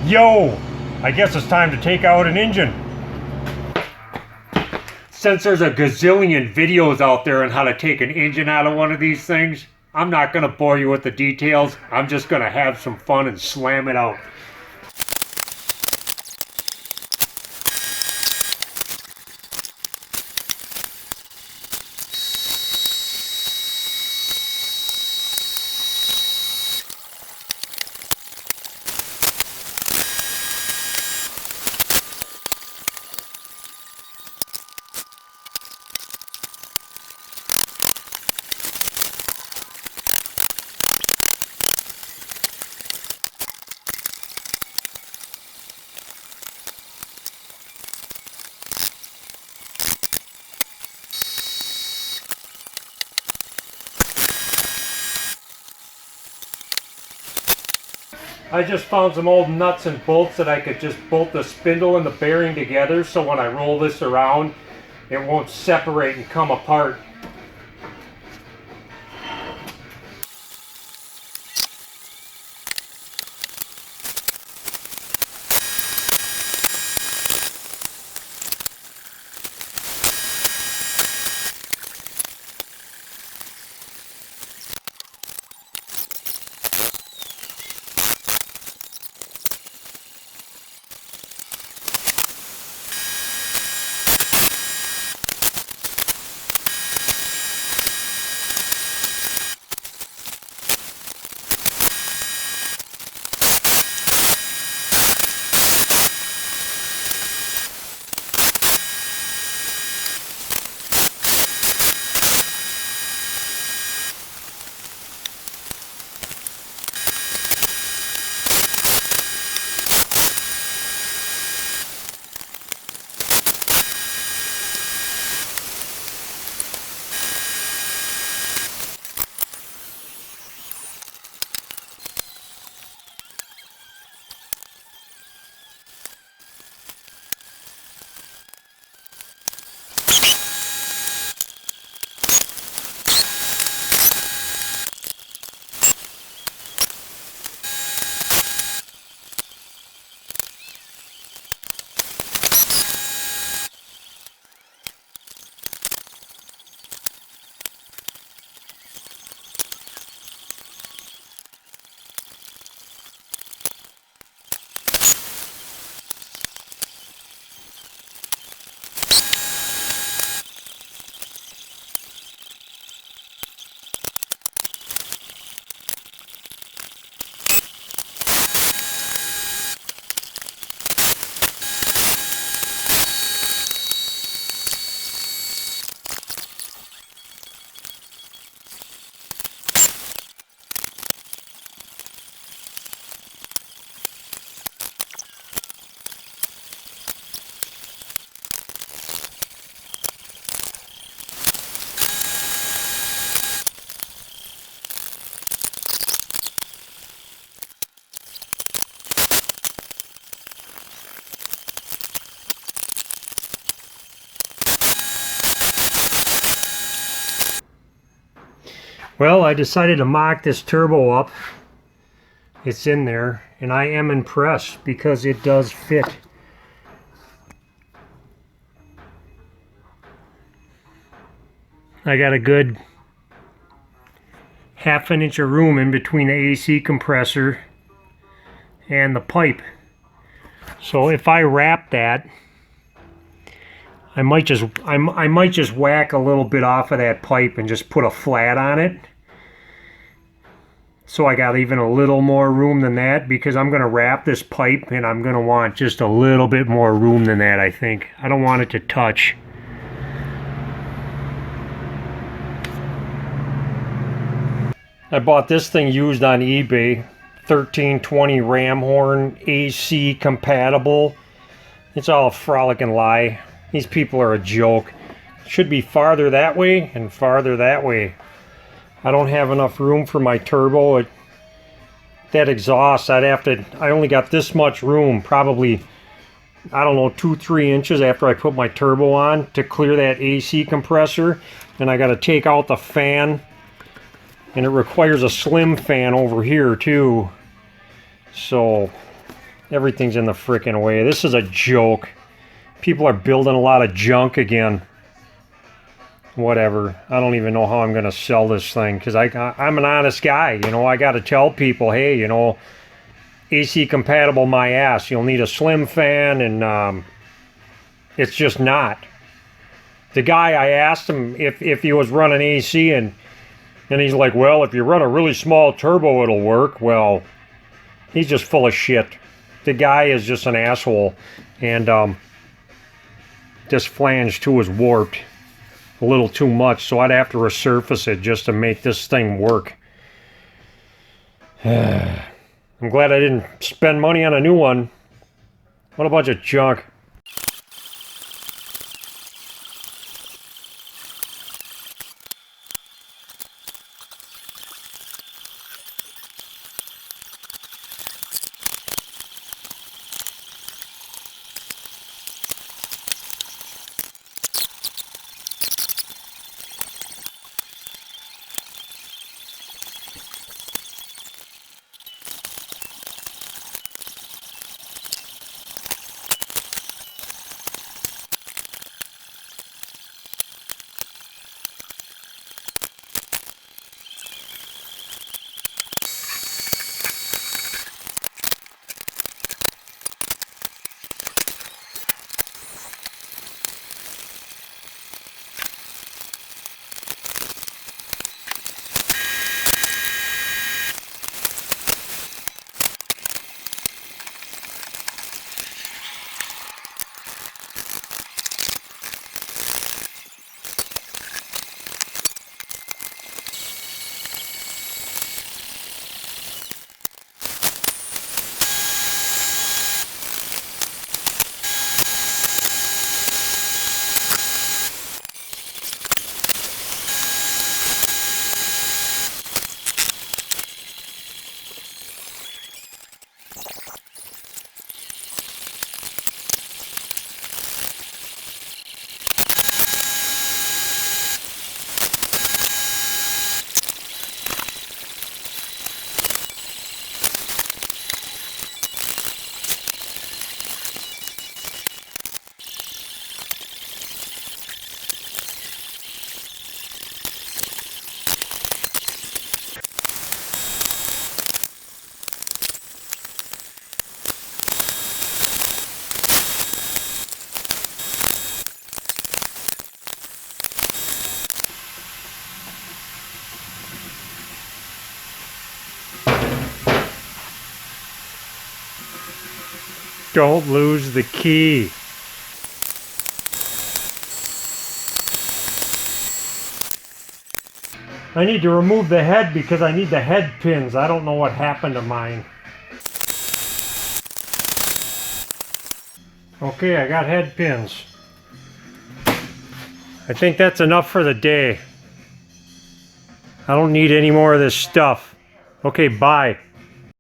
Yo, I guess it's time to take out an engine. Since there's a gazillion videos out there on how to take an engine out of one of these things, I'm not going to bore you with the details. I'm just going to have some fun and slam it out. I just found some old nuts and bolts that I could just bolt the spindle and the bearing together so when I roll this around it won't separate and come apart. Well, I decided to mock this turbo up. It's in there, and I am impressed because it does fit. I got a good ½ inch of room in between the AC compressor and the pipe. So if I wrap that, I might just whack a little bit off of that pipe and just put a flat on it. So I got even a little more room than that because I'm going to wrap this pipe and I'm going to want just a little bit more room than that, I think. I don't want it to touch. I bought this thing used on eBay. 1320 ram horn, AC compatible. It's all a frolicking lie. These people are a joke. It should be farther that way and farther that way. I don't have enough room for my turbo. That exhaust, I only got this much room, probably, I don't know, 2-3 inches after I put my turbo on to clear that AC compressor. And I got to take out the fan, and it requires a slim fan over here too. So Everything's in the frickin' way. This is a joke. People are building a lot of junk again. Whatever. I don't even know how I'm going to sell this thing, because I'm an honest guy. You know, I got to tell people, hey, you know, AC compatible my ass. You'll need a slim fan, and it's just not. The guy, I asked him if he was running AC, and he's like, well, if you run a really small turbo, it'll work. Well, he's just full of shit. The guy is just an asshole, and this flange too is warped a little too much, so I'd have to resurface it just to make this thing work. I'm glad I didn't spend money on a new one. What a bunch of junk. Don't lose the key. I need to remove the head because I need the head pins. I don't know what happened to mine. Okay, I got head pins. I think that's enough for the day. I don't need any more of this stuff. Okay, bye.